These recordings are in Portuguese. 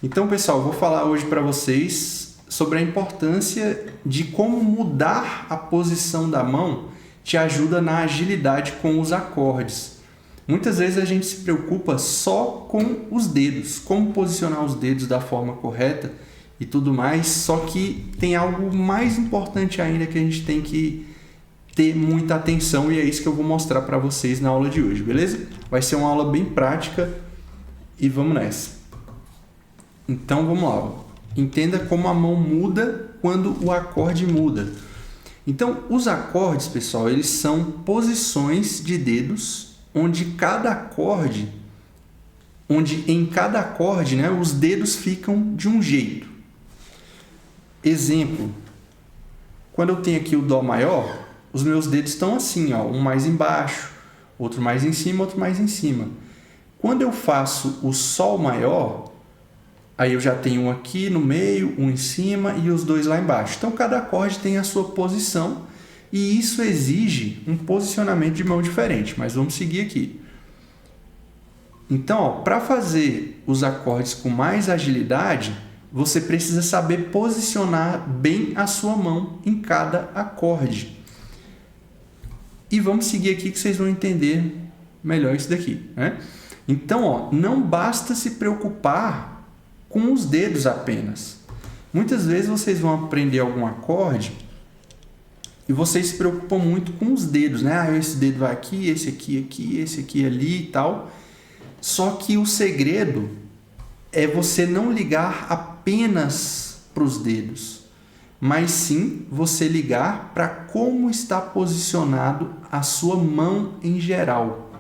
Então, pessoal, vou falar hoje para vocês sobre a importância de como mudar a posição da mão te ajuda na agilidade com os acordes. Muitas vezes a gente se preocupa só com os dedos, como posicionar os dedos da forma correta e tudo mais, só que tem algo mais importante ainda que a gente tem que ter muita atenção e é isso que eu vou mostrar para vocês na aula de hoje, beleza? Vai ser uma aula bem prática e vamos nessa. Então vamos lá, ó. Entenda como a mão muda quando o acorde muda. Então os acordes, pessoal, eles são posições de dedos onde em cada acorde, né, os dedos ficam de um jeito. Exemplo, quando eu tenho aqui o Dó maior, os meus dedos estão assim, ó, um mais embaixo, outro mais em cima, outro mais em cima. Quando eu faço o Sol maior, aí eu já tenho um aqui no meio, um em cima e os dois lá embaixo. Então cada acorde tem a sua posição e isso exige um posicionamento de mão diferente, mas vamos seguir aqui. Então, para fazer os acordes com mais agilidade, você precisa saber posicionar bem a sua mão em cada acorde. E vamos seguir aqui que vocês vão entender melhor isso daqui, né? Então, ó, não basta se preocupar com os dedos apenas. Muitas vezes vocês vão aprender algum acorde e vocês se preocupam muito com os dedos, né? Ah, esse dedo vai aqui, esse aqui, esse aqui ali e tal. Só que o segredo é você não ligar apenas para os dedos, mas sim você ligar para como está posicionado a sua mão em geral.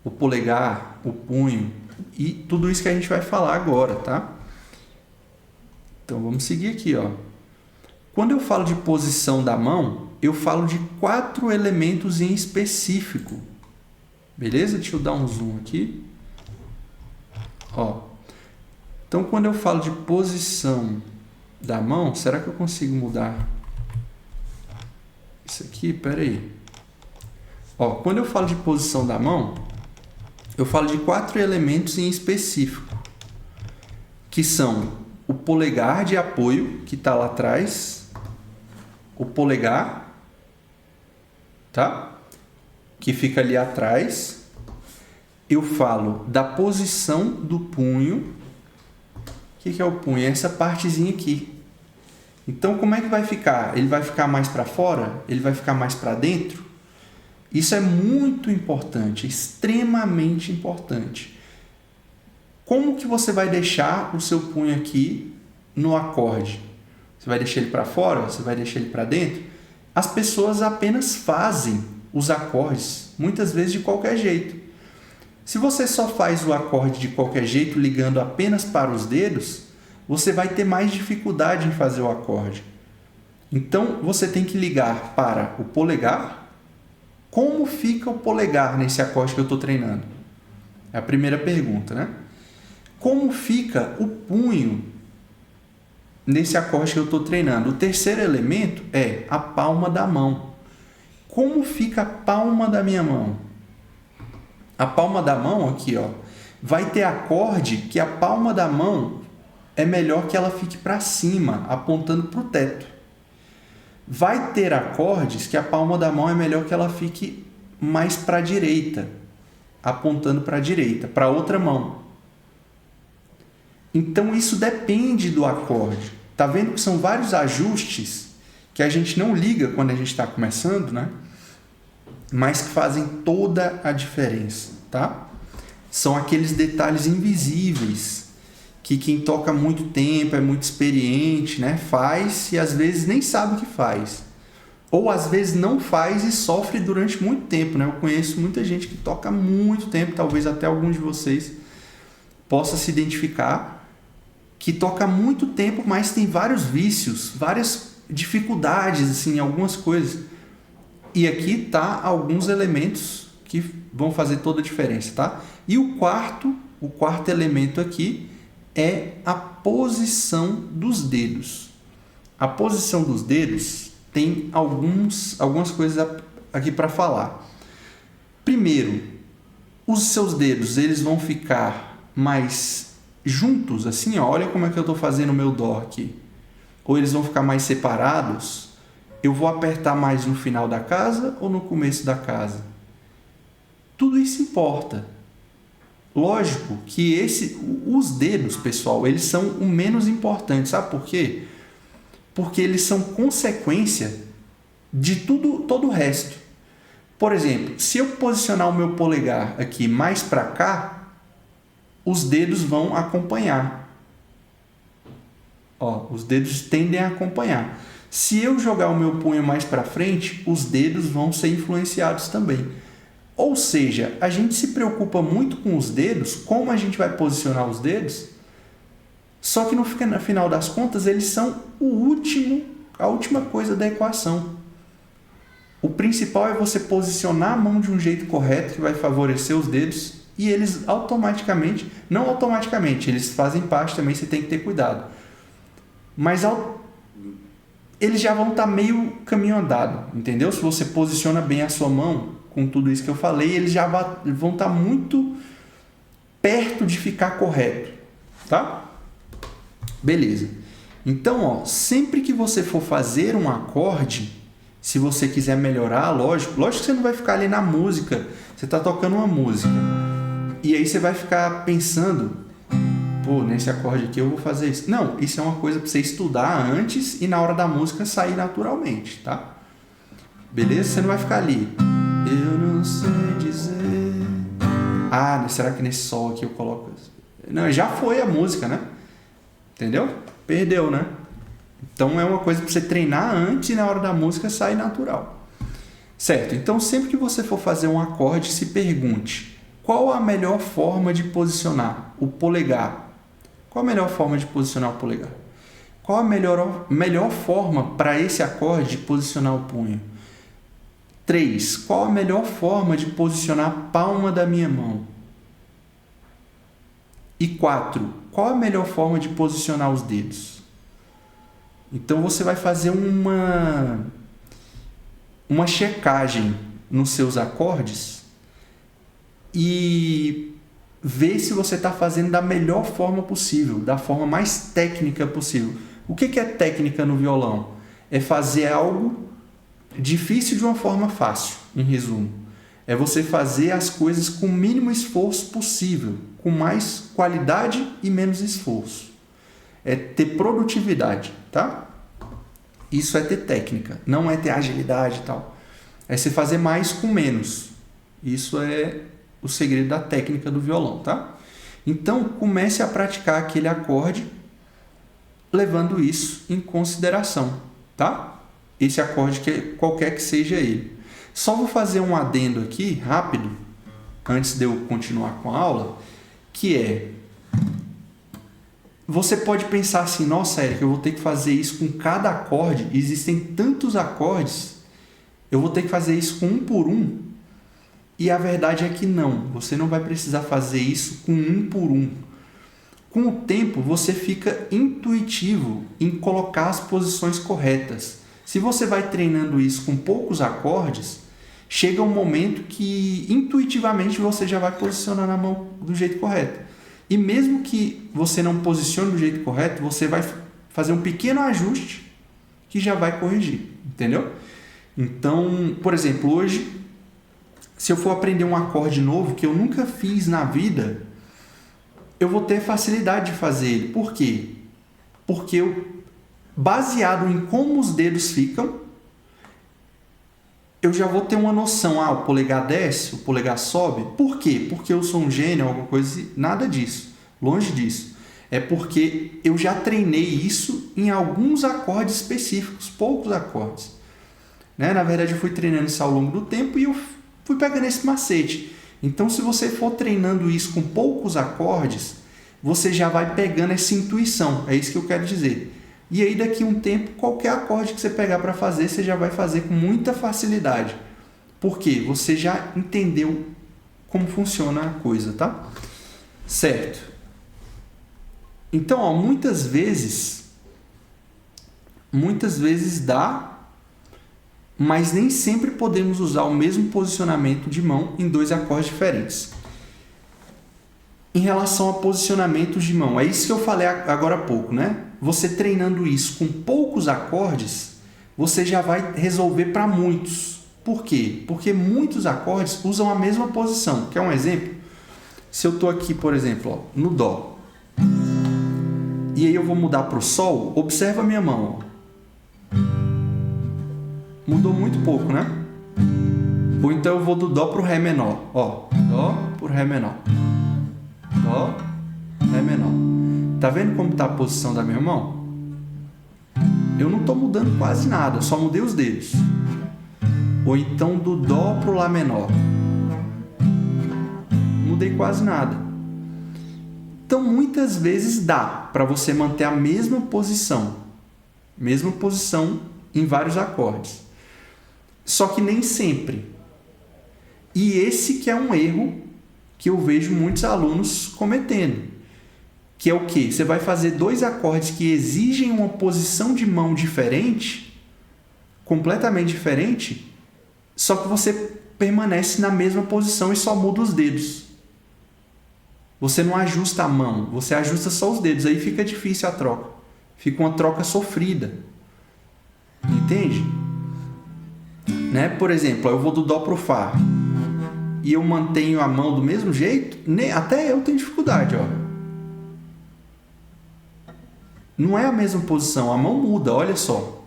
O polegar, o punho e tudo isso que a gente vai falar agora, tá? Então vamos seguir aqui, ó. Quando eu falo de posição da mão, eu falo de 4 elementos em específico. Beleza? Deixa eu dar um zoom aqui. Ó. Então quando eu falo de posição da mão, será que eu consigo mudar isso aqui? Pera aí. Ó, quando eu falo de posição da mão, eu falo de 4 elementos em específico, que são o polegar de apoio, que está lá atrás, o polegar, tá? Que fica ali atrás. Eu falo da posição do punho. O que é o punho? É essa partezinha aqui. Então, como é que vai ficar? Ele vai ficar mais para fora? Ele vai ficar mais para dentro? Isso é muito importante, extremamente importante. Como que você vai deixar o seu punho aqui no acorde? Você vai deixar ele para fora? Você vai deixar ele para dentro? As pessoas apenas fazem os acordes, muitas vezes de qualquer jeito. Se você só faz o acorde de qualquer jeito, ligando apenas para os dedos, você vai ter mais dificuldade em fazer o acorde. Então, você tem que ligar para o polegar. Como fica o polegar nesse acorde que eu estou treinando? É a primeira pergunta, né? Como fica o punho nesse acorde que eu estou treinando? O terceiro elemento é a palma da mão. Como fica a palma da minha mão? A palma da mão aqui, ó, vai ter acorde que a palma da mão é melhor que ela fique para cima, apontando para o teto. Vai ter acordes que a palma da mão é melhor que ela fique mais para a direita, apontando para a direita, para outra mão. Então isso depende do acorde. Tá vendo que são vários ajustes que a gente não liga quando a gente está começando, né? Mas que fazem toda a diferença, tá? São aqueles detalhes invisíveis que quem toca muito tempo, é muito experiente, né, faz e às vezes nem sabe o que faz. Ou às vezes não faz e sofre durante muito tempo, né? Eu conheço muita gente que toca muito tempo, talvez até alguns de vocês possa se identificar, que toca muito tempo, mas tem vários vícios, várias dificuldades assim, em algumas coisas. E aqui tá alguns elementos que vão fazer toda a diferença, tá? E o quarto elemento aqui é a posição dos dedos. A posição dos dedos tem algumas coisas aqui para falar. Primeiro, os seus dedos eles vão ficar mais juntos, assim, ó, olha como é que eu estou fazendo o meu Dó aqui. Ou eles vão ficar mais separados, eu vou apertar mais no final da casa ou no começo da casa? Tudo isso importa. Lógico que os dedos, pessoal, eles são o menos importante. Sabe por quê? Porque eles são consequência de todo o resto. Por exemplo, se eu posicionar o meu polegar aqui mais para cá, os dedos vão acompanhar. Ó, os dedos tendem a acompanhar. Se eu jogar o meu punho mais para frente, os dedos vão ser influenciados também. Ou seja, a gente se preocupa muito com os dedos, como a gente vai posicionar os dedos, só que no final das contas eles são a última coisa da equação. O principal é você posicionar a mão de um jeito correto que vai favorecer os dedos e eles não automaticamente, eles fazem parte também, você tem que ter cuidado. Mas eles já vão estar meio caminho andado, entendeu? Se você posiciona bem a sua mão, com tudo isso que eu falei, eles já vão estar muito perto de ficar correto, tá? Beleza. Então, ó, sempre que você for fazer um acorde, se você quiser melhorar, lógico que você não vai ficar ali na música, você está tocando uma música, e aí você vai ficar pensando, pô, nesse acorde aqui eu vou fazer isso. Não, isso é uma coisa para você estudar antes e na hora da música sair naturalmente, tá? Beleza? Você não vai ficar ali. Eu não sei dizer. Ah, será que nesse sol aqui eu coloco isso? Não, já foi a música, né? Entendeu? Perdeu, né? Então é uma coisa para você treinar antes e na hora da música sair natural. Certo? Então sempre que você for fazer um acorde, se pergunte: qual a melhor forma de posicionar o polegar? Qual a melhor forma de posicionar o polegar? Qual a melhor forma para esse acorde de posicionar o punho? 3. Qual a melhor forma de posicionar a palma da minha mão? E 4. Qual a melhor forma de posicionar os dedos? Então você vai fazer uma checagem nos seus acordes e ver se você está fazendo da melhor forma possível, da forma mais técnica possível. O que é técnica no violão? É fazer algo difícil de uma forma fácil, em resumo. É você fazer as coisas com o mínimo esforço possível, com mais qualidade e menos esforço. É ter produtividade, tá? Isso é ter técnica, não é ter agilidade e tal. É você fazer mais com menos. Isso é o segredo da técnica do violão, tá? Então, comece a praticar aquele acorde levando isso em consideração, tá? Esse acorde, qualquer que seja ele. Só vou fazer um adendo aqui, rápido, antes de eu continuar com a aula, que é: você pode pensar assim, nossa, Érica, eu vou ter que fazer isso com cada acorde, existem tantos acordes, eu vou ter que fazer isso com um por um, e a verdade é que não, você não vai precisar fazer isso com um por um. Com o tempo, você fica intuitivo em colocar as posições corretas. Se você vai treinando isso com poucos acordes, chega um momento que intuitivamente você já vai posicionar a mão do jeito correto. E mesmo que você não posicione do jeito correto, você vai fazer um pequeno ajuste que já vai corrigir, entendeu? Então, por exemplo, hoje, se eu for aprender um acorde novo que eu nunca fiz na vida, eu vou ter facilidade de fazer ele. Por quê? Porque baseado em como os dedos ficam, eu já vou ter uma noção. O polegar desce, o polegar sobe. Por quê? Porque eu sou um gênio, alguma coisa? Nada disso. Longe disso. É porque eu já treinei isso em alguns acordes específicos, poucos acordes. Né? Na verdade, eu fui treinando isso ao longo do tempo e eu fui pegando esse macete. Então, se você for treinando isso com poucos acordes, você já vai pegando essa intuição. É isso que eu quero dizer. E aí, daqui a um tempo, qualquer acorde que você pegar para fazer, você já vai fazer com muita facilidade. Por quê? Você já entendeu como funciona a coisa, tá? Certo. Então, ó, muitas vezes dá, mas nem sempre podemos usar o mesmo posicionamento de mão em dois acordes diferentes. em relação a posicionamentos de mão. É isso que eu falei agora há pouco, né? Você treinando isso com poucos acordes, você já vai resolver para muitos. Por quê? Porque muitos acordes usam a mesma posição. Quer um exemplo? Se eu estou aqui, por exemplo, ó, no Dó, e aí eu vou mudar para o Sol, observa a minha mão. Ó. Mudou muito pouco, né? Ou então eu vou do Dó para o Ré menor. Ó, Dó para o Ré menor. Dó, Ré menor. Tá vendo como está a posição da minha mão? Eu não estou mudando quase nada, só mudei os dedos. Ou então do Dó para o Lá menor. Mudei quase nada. Então, muitas vezes dá para você manter a mesma posição em vários acordes. Só que nem sempre. E esse que é um erro que eu vejo muitos alunos cometendo. Que é o quê? Você vai fazer 2 acordes que exigem uma posição de mão diferente, completamente diferente, só que você permanece na mesma posição e só muda os dedos. Você não ajusta a mão, você ajusta só os dedos. Aí fica difícil a troca. Fica uma troca sofrida. Entende? Né? Por exemplo, eu vou do Dó para o Fá e eu mantenho a mão do mesmo jeito, até eu tenho dificuldade. Ó. Não é a mesma posição, a mão muda, olha só.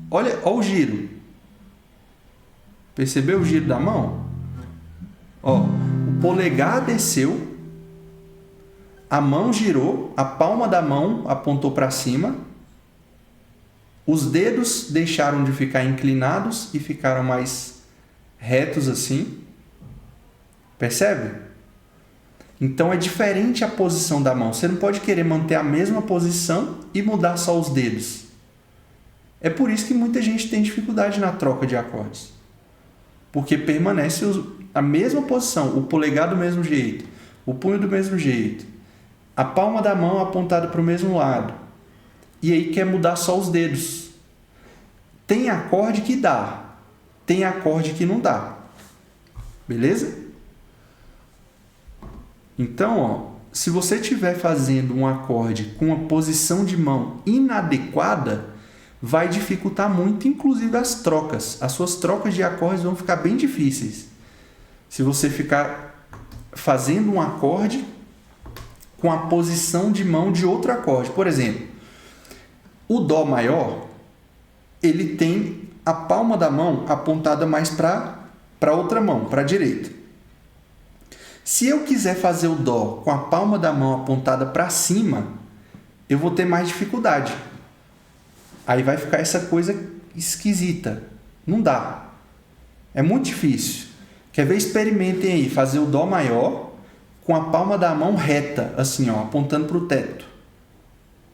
Olha o giro. Percebeu o giro da mão? Ó, o polegar desceu, a mão girou, a palma da mão apontou para cima, os dedos deixaram de ficar inclinados e ficaram mais retos assim. Percebe? Então é diferente a posição da mão. Você não pode querer manter a mesma posição e mudar só os dedos. É por isso que muita gente tem dificuldade na troca de acordes. Porque permanece a mesma posição, o polegar do mesmo jeito, o punho do mesmo jeito, a palma da mão apontada para o mesmo lado. E aí quer mudar só os dedos. Tem acorde que dá, tem acorde que não dá. Beleza? Então, ó, se você estiver fazendo um acorde com uma posição de mão inadequada, vai dificultar muito, inclusive as trocas. As suas trocas de acordes vão ficar bem difíceis. Se você ficar fazendo um acorde com a posição de mão de outro acorde. Por exemplo, o Dó maior, ele tem a palma da mão apontada mais para outra mão, para a direita. Se eu quiser fazer o Dó com a palma da mão apontada para cima, eu vou ter mais dificuldade. Aí vai ficar essa coisa esquisita. Não dá. É muito difícil. Quer ver? Experimentem aí, fazer o Dó maior com a palma da mão reta, assim, ó, apontando para o teto.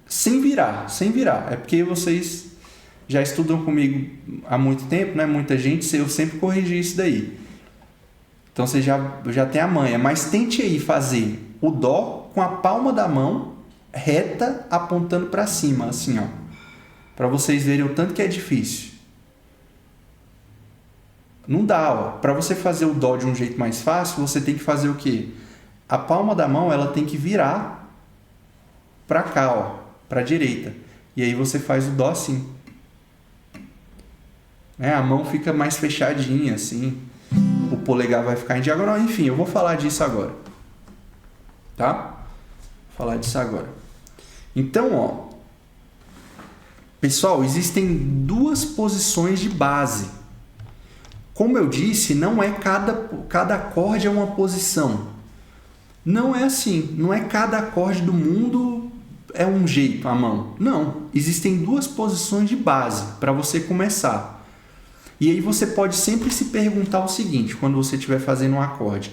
Sem virar. É porque vocês já estudam comigo há muito tempo, né? Muita gente, eu sempre corrigi isso daí. Então você já tem a manha. Mas tente aí fazer o Dó com a palma da mão reta apontando para cima, assim, ó. Para vocês verem o tanto que é difícil. Não dá, ó. Para você fazer o Dó de um jeito mais fácil, você tem que fazer o quê? A palma da mão, ela tem que virar para cá, ó, para a direita. E aí você faz o Dó assim. A mão fica mais fechadinha, assim. O polegar vai ficar em diagonal. Enfim, eu vou falar disso agora. Tá? Vou falar disso agora. Então, ó. Pessoal, existem 2 posições de base. Como eu disse, não é cada acorde é uma posição. Não é assim. Não é cada acorde do mundo é um jeito, a mão. Não. Existem 2 posições de base para você começar. E aí você pode sempre se perguntar o seguinte, quando você estiver fazendo um acorde.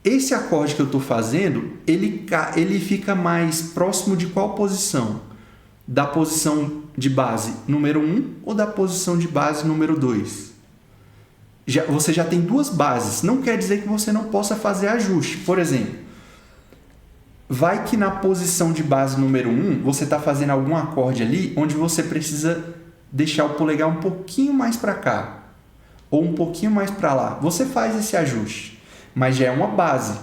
Esse acorde que eu estou fazendo, ele fica mais próximo de qual posição? Da posição de base número 1 ou da posição de base número 2? Você já tem 2 bases. Não quer dizer que você não possa fazer ajuste. Por exemplo, vai que na posição de base número 1, você está fazendo algum acorde ali onde você precisa deixar o polegar um pouquinho mais para cá ou um pouquinho mais para lá. Você faz esse ajuste, mas já é uma base.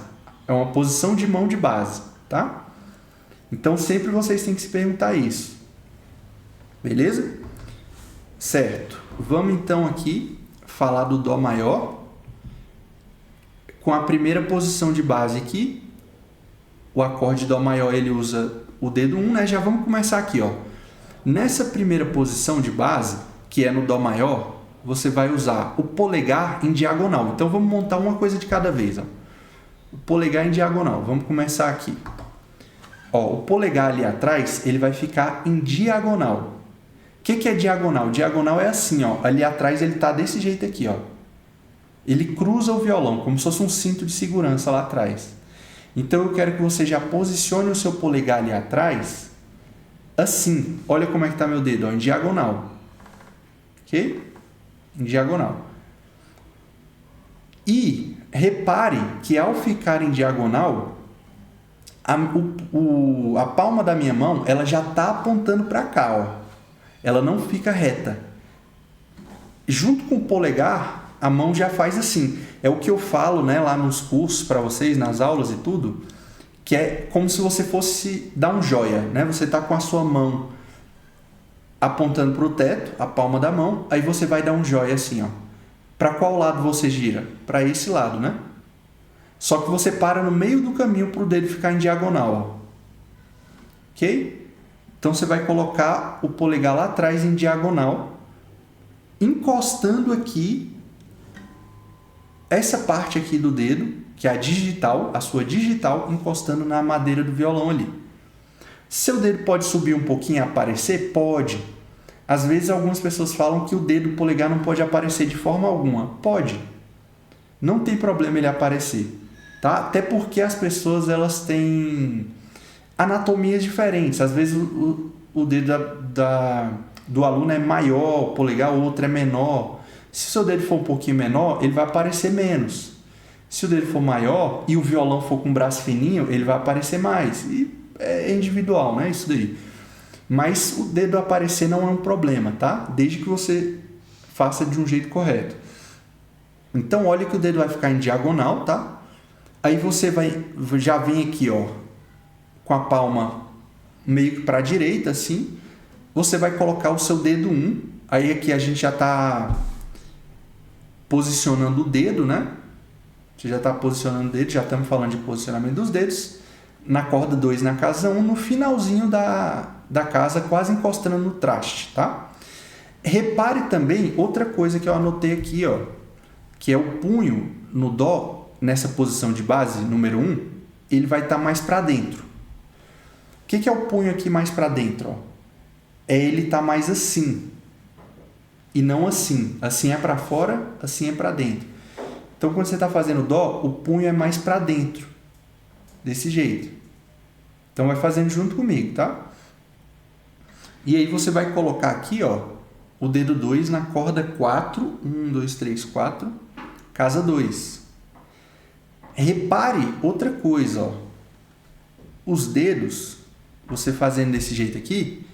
É uma posição de mão de base, tá? Então sempre vocês têm que se perguntar isso. Beleza? Certo. Vamos então aqui falar do Dó maior. Com a primeira posição de base aqui, o acorde Dó maior ele usa o dedo 1, né? Já vamos começar aqui, ó. Nessa primeira posição de base, que é no Dó maior, você vai usar o polegar em diagonal. Então vamos montar uma coisa de cada vez, ó. O polegar em diagonal. Vamos começar aqui. Ó, o polegar ali atrás, ele vai ficar em diagonal. O que é diagonal? Diagonal é assim, ó. Ali atrás ele tá desse jeito aqui, ó. Ele cruza o violão, como se fosse um cinto de segurança lá atrás. Então eu quero que você já posicione o seu polegar ali atrás, assim. Olha como é que tá meu dedo, ó, em diagonal. Ok? Em diagonal. E repare que ao ficar em diagonal, a palma da minha mão ela já está apontando para cá, ó. Ela não fica reta. Junto com o polegar, a mão já faz assim. É o que eu falo, né, lá nos cursos para vocês, nas aulas e tudo, que é como se você fosse dar um joia, né? Você está com a sua mão apontando para o teto, a palma da mão, aí você vai dar um joia assim, ó. Para qual lado você gira? Para esse lado, né? Só que você para no meio do caminho para o dedo ficar em diagonal, ó. Ok? Então você vai colocar o polegar lá atrás em diagonal, encostando aqui essa parte aqui do dedo, que é a digital, a sua digital, encostando na madeira do violão ali. Seu dedo pode subir um pouquinho e aparecer? Pode. Às vezes algumas pessoas falam que o dedo polegar não pode aparecer de forma alguma. Pode. Não tem problema ele aparecer, tá? Até porque as pessoas elas têm anatomias diferentes. Às vezes o dedo do aluno é maior, o polegar, o outro é menor. Se o seu dedo for um pouquinho menor, ele vai aparecer menos. Se o dedo for maior e o violão for com um braço fininho, ele vai aparecer mais. E é individual, né? Isso daí. Mas o dedo aparecer não é um problema, tá? Desde que você faça de um jeito correto. Então, olha que o dedo vai ficar em diagonal, tá? Aí você já vem aqui, ó, com a palma meio que para a direita, assim. Você vai colocar o seu dedo 1. Aí aqui a gente já está posicionando o dedo, né? Você já está posicionando o dedo, já estamos falando de posicionamento dos dedos. Na corda 2 na casa 1, no finalzinho da casa, quase encostando no traste, tá? Repare também outra coisa que eu anotei aqui, ó, que é o punho no Dó, nessa posição de base, número 1, ele vai estar mais para dentro. O que é o punho aqui mais para dentro? Ó? É ele estar mais assim, e não assim. Assim é para fora, assim é para dentro. Então, quando você está fazendo Dó, o punho é mais para dentro, desse jeito. Então, vai fazendo junto comigo, tá? E aí você vai colocar aqui, ó, o dedo 2 na corda 4. 1, 2, 3, 4. Casa 2. Repare outra coisa, ó. Os dedos, você fazendo desse jeito aqui,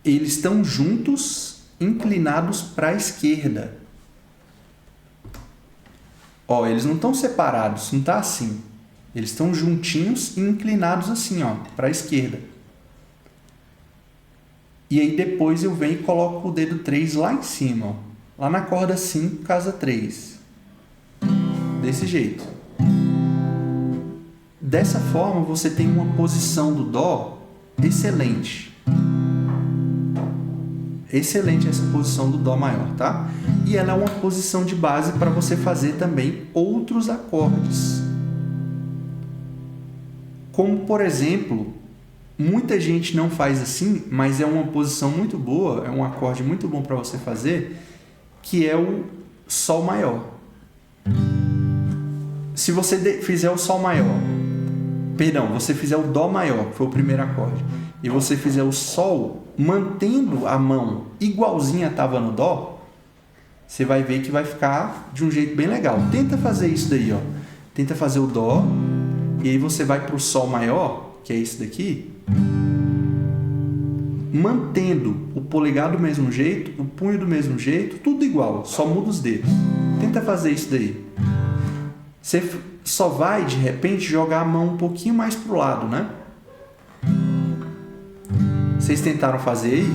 eles estão juntos, inclinados para a esquerda. Ó, eles não estão separados, não está assim. Eles estão juntinhos e inclinados assim, ó, para a esquerda. E aí depois eu venho e coloco o dedo 3 lá em cima, ó, lá na corda 5, casa 3. Desse jeito. Dessa forma você tem uma posição do Dó excelente. Excelente essa posição do Dó maior, tá? E ela é uma posição de base para você fazer também outros acordes. Como, por exemplo, muita gente não faz assim, mas é uma posição muito boa, é um acorde muito bom para você fazer, que é o Sol maior. Se você fizer o Sol maior, perdão, você fizer o Dó maior, que foi o primeiro acorde, e você fizer o Sol, mantendo a mão igualzinha estava no Dó, você vai ver que vai ficar de um jeito bem legal. Tenta fazer isso daí, ó. Tenta fazer o Dó, e aí você vai para o Sol maior, que é esse daqui, mantendo o polegar do mesmo jeito, o punho do mesmo jeito, tudo igual, só muda os dedos. Tenta fazer isso daí. Você só vai, de repente, jogar a mão um pouquinho mais pro lado, né? Vocês tentaram fazer aí?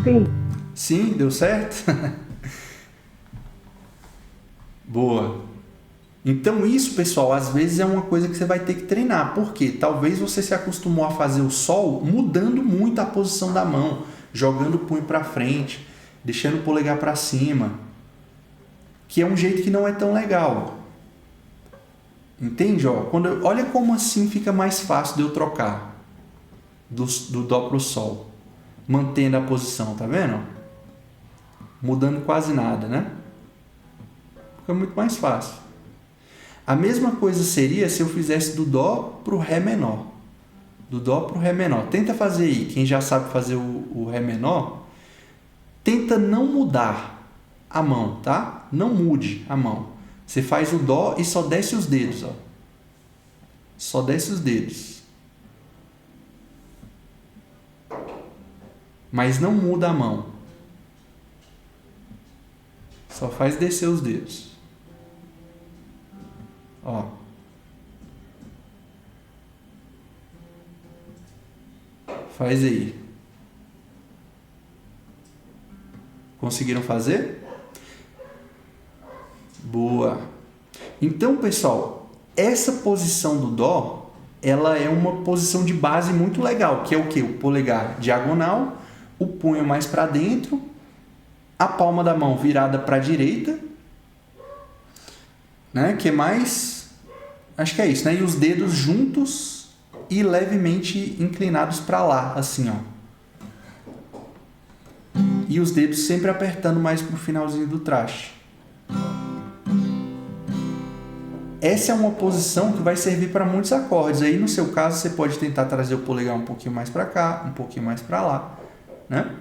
Sim. Sim, deu certo? Boa. Então isso, pessoal, às vezes é uma coisa que você vai ter que treinar. Por quê? Talvez você se acostumou a fazer o sol mudando muito a posição da mão, jogando o punho para frente, deixando o polegar para cima, que é um jeito que não é tão legal. Entende? Olha como assim fica mais fácil de eu trocar do dó para o sol, mantendo a posição, tá vendo? Mudando quase nada, né? Fica muito mais fácil. A mesma coisa seria se eu fizesse do dó para o ré menor. Do dó para o ré menor. Tenta fazer aí. Quem já sabe fazer o ré menor, tenta não mudar a mão, tá? Não mude a mão. Você faz o dó e só desce os dedos, ó. Só desce os dedos. Mas não muda a mão. Só faz descer os dedos. Ó. Faz aí. Conseguiram fazer? Boa. Então, pessoal, essa posição do dó, ela é uma posição de base muito legal, que é o quê? O polegar diagonal, o punho mais para dentro, a palma da mão virada para a direita, né? Que é mais... Acho que é isso, né? E os dedos juntos e levemente inclinados para lá, assim, ó. E os dedos sempre apertando mais pro finalzinho do traste. Essa é uma posição que vai servir para muitos acordes. Aí, no seu caso, você pode tentar trazer o polegar um pouquinho mais para cá, um pouquinho mais para lá, né?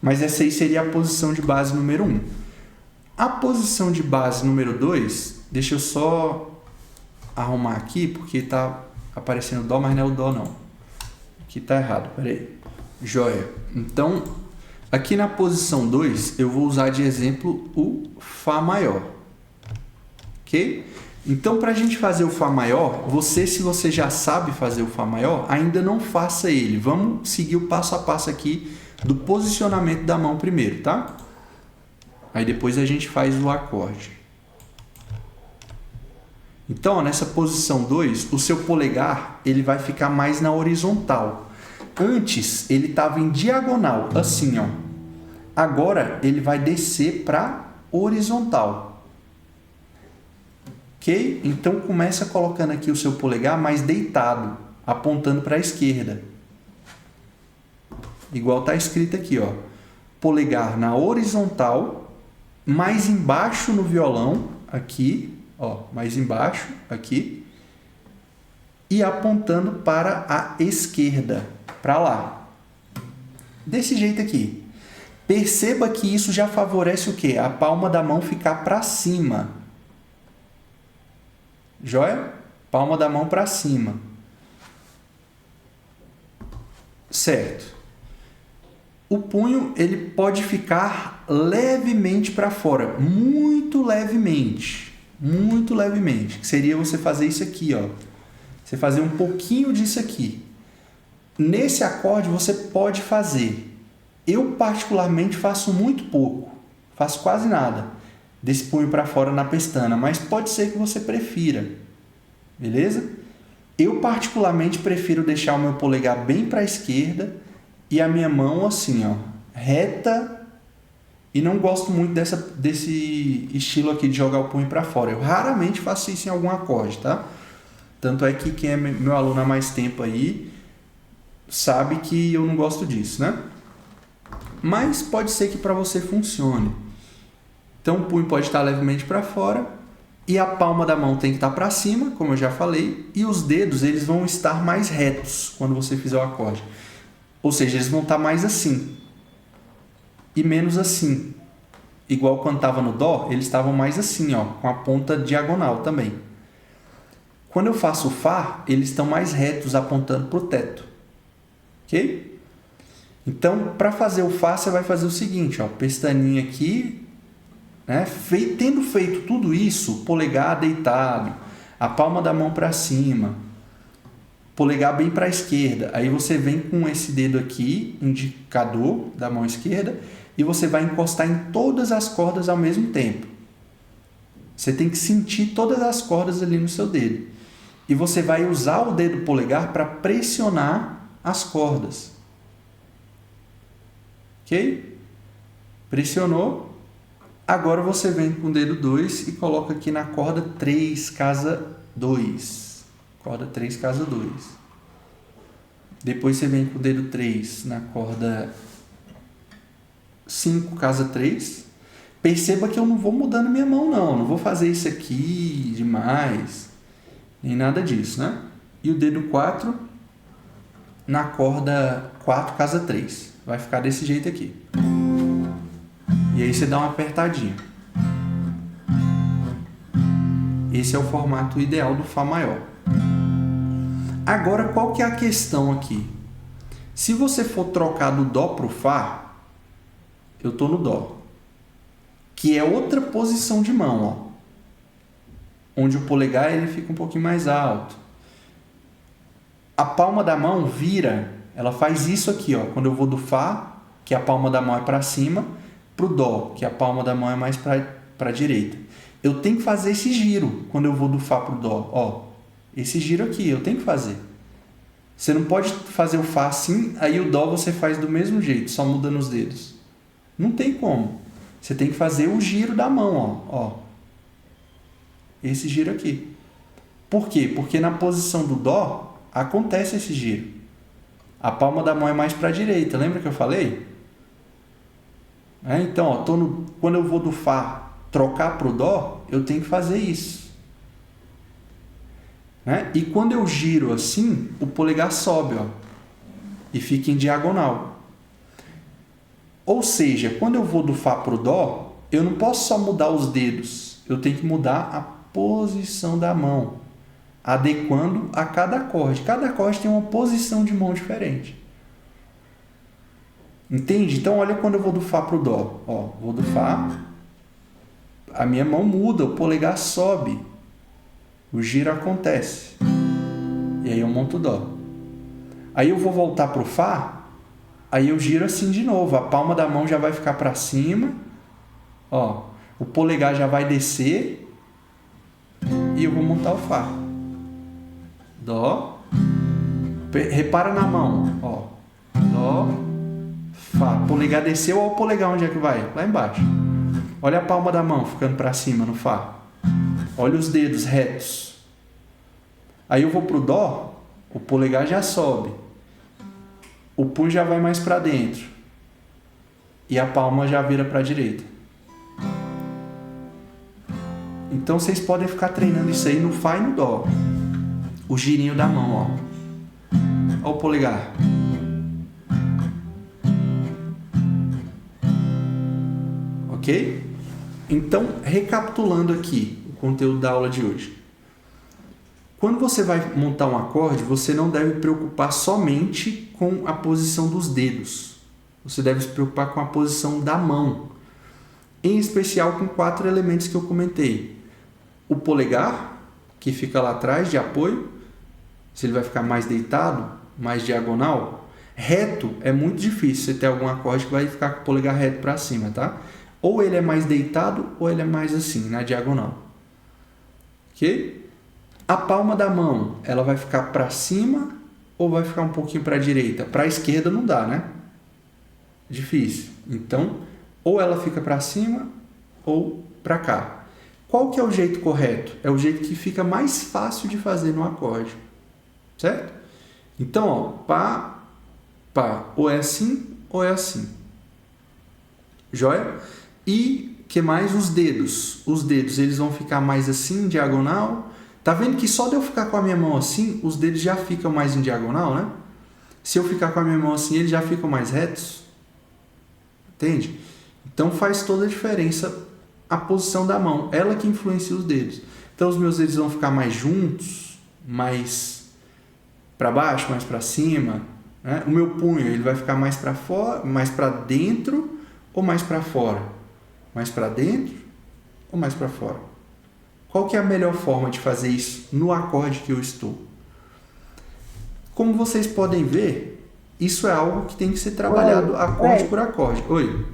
Mas essa aí seria a posição de base número 1. A posição de base número 2, deixa eu só arrumar aqui, porque tá aparecendo dó, mas não é o dó não. Aqui tá errado, peraí. Joia. Então, aqui na posição 2, eu vou usar de exemplo o Fá maior. Ok? Então, para a gente fazer o Fá maior, se você já sabe fazer o Fá maior, ainda não faça ele. Vamos seguir o passo a passo aqui do posicionamento da mão primeiro, tá? Aí depois a gente faz o acorde. Então, nessa posição 2, o seu polegar ele vai ficar mais na horizontal. Antes, ele estava em diagonal, assim, ó. Agora, ele vai descer para horizontal. Ok? Então, começa colocando aqui o seu polegar mais deitado, apontando para a esquerda. Igual está escrito aqui, ó. Polegar na horizontal, mais embaixo no violão, aqui, ó, mais embaixo, aqui, e apontando para a esquerda, para lá. Desse jeito aqui. Perceba que isso já favorece o quê? A palma da mão ficar para cima. Joia? Palma da mão para cima. Certo. O punho ele pode ficar levemente para fora, muito levemente, que seria você fazer isso aqui, ó. Você fazer um pouquinho disso aqui. Nesse acorde você pode fazer. Eu particularmente faço muito pouco, faço quase nada desse punho para fora na pestana, mas pode ser que você prefira, beleza? Eu particularmente prefiro deixar o meu polegar bem para a esquerda e a minha mão assim, ó, reta, e não gosto muito desse estilo aqui de jogar o punho para fora. Eu raramente faço isso em algum acorde, tá? Tanto é que quem é meu aluno há mais tempo aí sabe que eu não gosto disso, né? Mas pode ser que para você funcione. Então o punho pode estar levemente para fora e a palma da mão tem que estar para cima, como eu já falei, e os dedos eles vão estar mais retos quando você fizer o acorde. Ou seja, eles vão estar mais assim e menos assim. Igual quando estava no dó, eles estavam mais assim, ó, com a ponta diagonal também. Quando eu faço o Fá, eles estão mais retos, apontando para o teto. Ok? Então, para fazer o Fá, você vai fazer o seguinte, ó, pestaninha aqui, né? Tendo feito tudo isso, polegar deitado, a palma da mão para cima, polegar bem para a esquerda, aí você vem com esse dedo aqui, indicador da mão esquerda, e você vai encostar em todas as cordas ao mesmo tempo. Você tem que sentir todas as cordas ali no seu dedo. E você vai usar o dedo polegar para pressionar as cordas. Ok? Pressionou. Agora você vem com o dedo 2 e coloca aqui na corda 3, casa 2. Corda 3, casa 2. Depois você vem com o dedo 3 na corda 5, casa 3. Perceba que eu não vou mudando minha mão, não. Não vou fazer isso aqui demais. Nem nada disso, né? E o dedo 4 na corda 4, casa 3. Vai ficar desse jeito aqui. E aí você dá uma apertadinha. Esse é o formato ideal do Fá maior. Agora, qual que é a questão aqui? Se você for trocar do Dó para o Fá, eu estou no Dó, que é outra posição de mão, ó, onde o polegar ele fica um pouquinho mais alto. A palma da mão vira, ela faz isso aqui, ó, quando eu vou do Fá, que a palma da mão é para cima, para o Dó, que a palma da mão é mais para a direita. Eu tenho que fazer esse giro quando eu vou do Fá para o Dó, ó, esse giro aqui, eu tenho que fazer. Você não pode fazer o Fá assim, aí o Dó você faz do mesmo jeito, só mudando os dedos. Não tem como. Você tem que fazer o giro da mão, ó. Esse giro aqui. Por quê? Porque na posição do Dó acontece esse giro. A palma da mão é mais para a direita, lembra que eu falei? Então, ó, quando eu vou do Fá trocar para o Dó, eu tenho que fazer isso. E quando eu giro assim, o polegar sobe, ó, e fica em diagonal. Ou seja, quando eu vou do Fá para o Dó, eu não posso só mudar os dedos, eu tenho que mudar a posição da mão, adequando a cada acorde. Cada acorde tem uma posição de mão diferente. Entende? Então, olha quando eu vou do Fá para o Dó. Ó, vou do Fá, a minha mão muda, o polegar sobe, o giro acontece. E aí eu monto o Dó. Aí eu vou voltar para o Fá, aí eu giro assim de novo. A palma da mão já vai ficar para cima, ó, o polegar já vai descer e eu vou montar o Fá. Dó. Repara na mão, ó. Dó, Fá. Polegar desceu, ó, o polegar onde é que vai? Lá embaixo. Olha a palma da mão ficando para cima no Fá. Olha os dedos retos. Aí eu vou pro Dó, o polegar já sobe. O punho já vai mais para dentro. E a palma já vira para a direita. Então vocês podem ficar treinando isso aí no Fá e no Dó. O girinho da mão, ó. Ó o polegar. Ok? Então, recapitulando aqui o conteúdo da aula de hoje. Quando você vai montar um acorde, você não deve preocupar somente com a posição dos dedos. Você deve se preocupar com a posição da mão. Em especial com 4 elementos que eu comentei. O polegar, que fica lá atrás de apoio. Se ele vai ficar mais deitado, mais diagonal. Reto é muito difícil você ter algum acorde que vai ficar com o polegar reto para cima, tá? Ou ele é mais deitado, ou ele é mais assim, na diagonal. Ok? A palma da mão, ela vai ficar para cima ou vai ficar um pouquinho para a direita? Para a esquerda não dá, né? Difícil. Então, ou ela fica para cima ou para cá. Qual que é o jeito correto? É o jeito que fica mais fácil de fazer no acorde. Certo? Então, ó, pá, pá. Ou é assim ou é assim. Joia? E que mais? Os dedos. Os dedos, eles vão ficar mais assim, diagonal. Tá vendo que só de eu ficar com a minha mão assim, os dedos já ficam mais em diagonal, né? Se eu ficar com a minha mão assim, eles já ficam mais retos. Entende? Então faz toda a diferença a posição da mão. Ela que influencia os dedos. Então os meus dedos vão ficar mais juntos, mais para baixo, mais para cima. Né? O meu punho ele vai ficar mais para fora, mais para dentro ou mais para fora? Mais para dentro ou mais para fora? Qual que é a melhor forma de fazer isso no acorde que eu estou? Como vocês podem ver, isso é algo que tem que ser trabalhado acorde por acorde. Oi.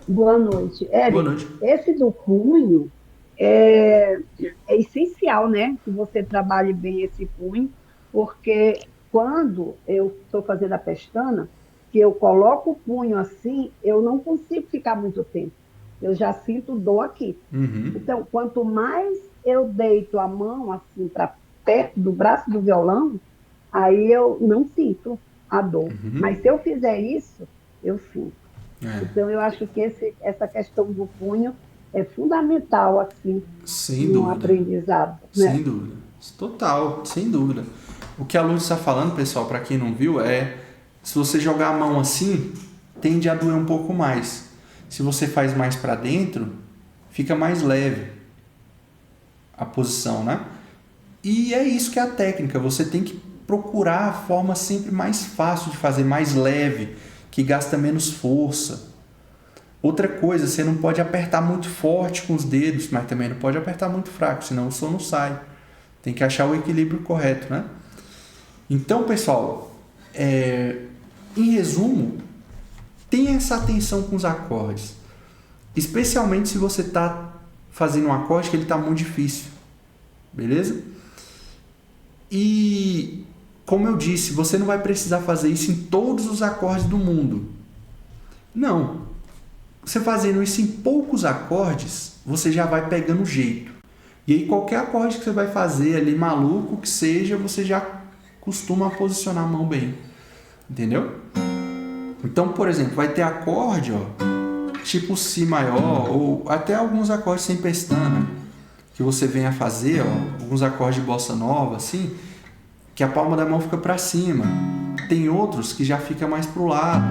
Boa noite. Érico, Boa noite. esse do punho é essencial, né? Que você trabalhe bem esse punho, porque quando eu estou fazendo a pestana, que eu coloco o punho assim, eu não consigo ficar muito tempo. Eu já sinto dor aqui. Uhum. Então, quanto mais eu deito a mão assim para perto do braço do violão, aí eu não sinto a dor. Mas se eu fizer isso, eu sinto. É, Então, eu acho que essa questão do punho é fundamental, assim, sem no dúvida. aprendizado, né? Sem dúvida. Total, sem dúvida. O que a Lourdes está falando, pessoal, para quem não viu, é se você jogar a mão assim, tende a doer um pouco mais. Se você faz mais para dentro, fica mais leve a posição, né? E é isso que é a técnica. Você tem que procurar a forma sempre mais fácil de fazer, mais leve, que gasta menos força. Outra coisa, você não pode apertar muito forte com os dedos, mas também não pode apertar muito fraco, senão o som não sai. Tem que achar o equilíbrio correto, né? Então, pessoal, em resumo, tenha essa atenção com os acordes. Especialmente se você está fazendo um acorde que ele está muito difícil. Beleza? E, como eu disse, você não vai precisar fazer isso em todos os acordes do mundo. Não. Você fazendo isso em poucos acordes, você já vai pegando o jeito. E aí qualquer acorde que você vai fazer ali, maluco que seja, você já costuma posicionar a mão bem. Entendeu? Então, por exemplo, vai ter acorde, ó, tipo Si maior, ou até alguns acordes sem pestana, que você vem a fazer, ó, alguns acordes de bossa nova, assim, que a palma da mão fica para cima. Tem outros que já fica mais pro lado,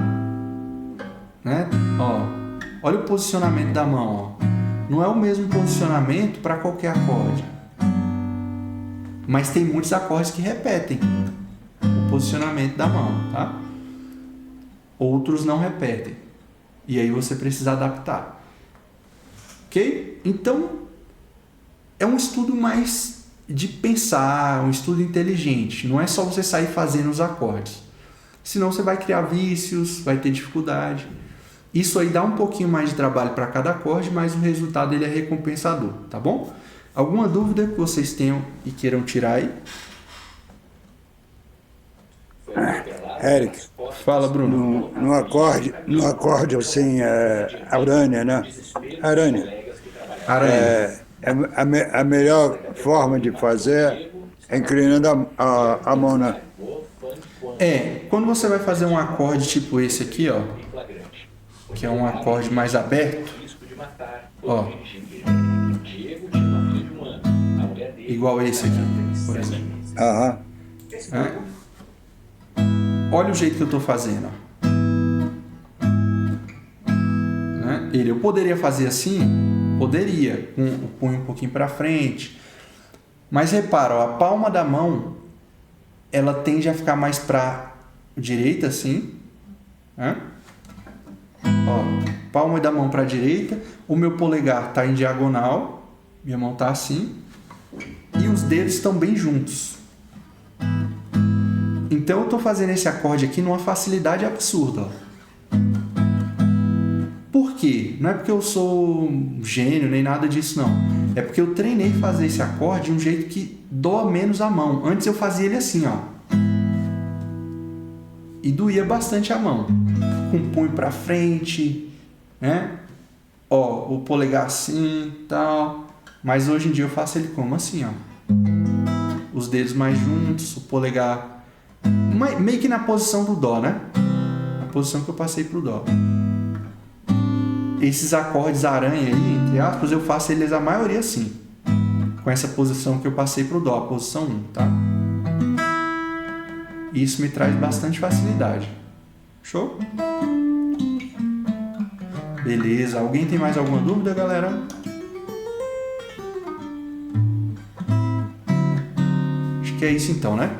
né? Ó, olha o posicionamento da mão, ó. Não é o mesmo posicionamento para qualquer acorde. Mas tem muitos acordes que repetem o posicionamento da mão, tá? Outros não repetem. E aí você precisa adaptar. Ok? Então, é um estudo mais de pensar, um estudo inteligente. Não é só você sair fazendo os acordes. Senão você vai criar vícios, vai ter dificuldade. Isso aí dá um pouquinho mais de trabalho para cada acorde, mas o resultado ele é recompensador, tá bom? Alguma dúvida que vocês tenham e queiram tirar aí? Eric, Fala, Bruno. no acorde assim, Arânia, né? Arânia. Aranha. A melhor forma de fazer é inclinando a mão, né? Quando você vai fazer um acorde tipo esse aqui, ó, que é um acorde mais aberto, ó, igual esse aqui, por exemplo. Aham. Olha o jeito que eu estou fazendo, ó. Né? Eu poderia fazer assim, poderia, com o punho um pouquinho para frente, mas repara, ó, a palma da mão ela tende a ficar mais para direita assim, né? Ó, palma da mão para a direita, o meu polegar está em diagonal, minha mão está assim, e os dedos estão bem juntos. Então eu estou fazendo esse acorde aqui numa facilidade absurda. Ó. Por quê? Não é porque eu sou um gênio nem nada disso, não. É porque eu treinei fazer esse acorde de um jeito que doa menos a mão. Antes eu fazia ele assim, ó. E doía bastante a mão. Com o punho para frente, né? Ó, o polegar assim e tal. Mas hoje em dia eu faço ele como? Assim, ó. Os dedos mais juntos, o polegar meio que na posição do dó, né? A posição que eu passei pro dó. Esses acordes aranha aí, entre aspas, eu faço eles a maioria assim. Com essa posição que eu passei pro dó, a posição 1, tá? Isso me traz bastante facilidade. Show? Beleza. Alguém tem mais alguma dúvida, galera? Acho que é isso então, né?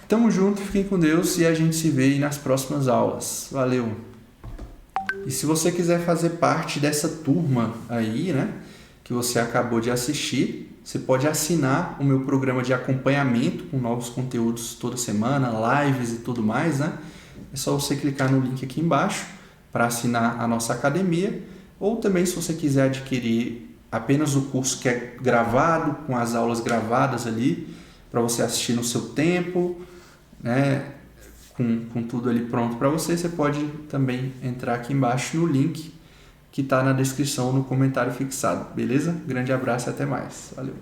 Tamo junto, fiquem com Deus e a gente se vê aí nas próximas aulas. Valeu! E se você quiser fazer parte dessa turma aí, né? que você acabou de assistir. Você pode assinar o meu programa de acompanhamento com novos conteúdos toda semana, lives e tudo mais, né? É só você clicar no link aqui embaixo para assinar a nossa academia, ou também se você quiser adquirir apenas o curso que é gravado, com as aulas gravadas ali, para você assistir no seu tempo, né? Com tudo ali pronto para você, você pode também entrar aqui embaixo no link que está na descrição, no comentário fixado, beleza? Grande abraço e até mais. Valeu!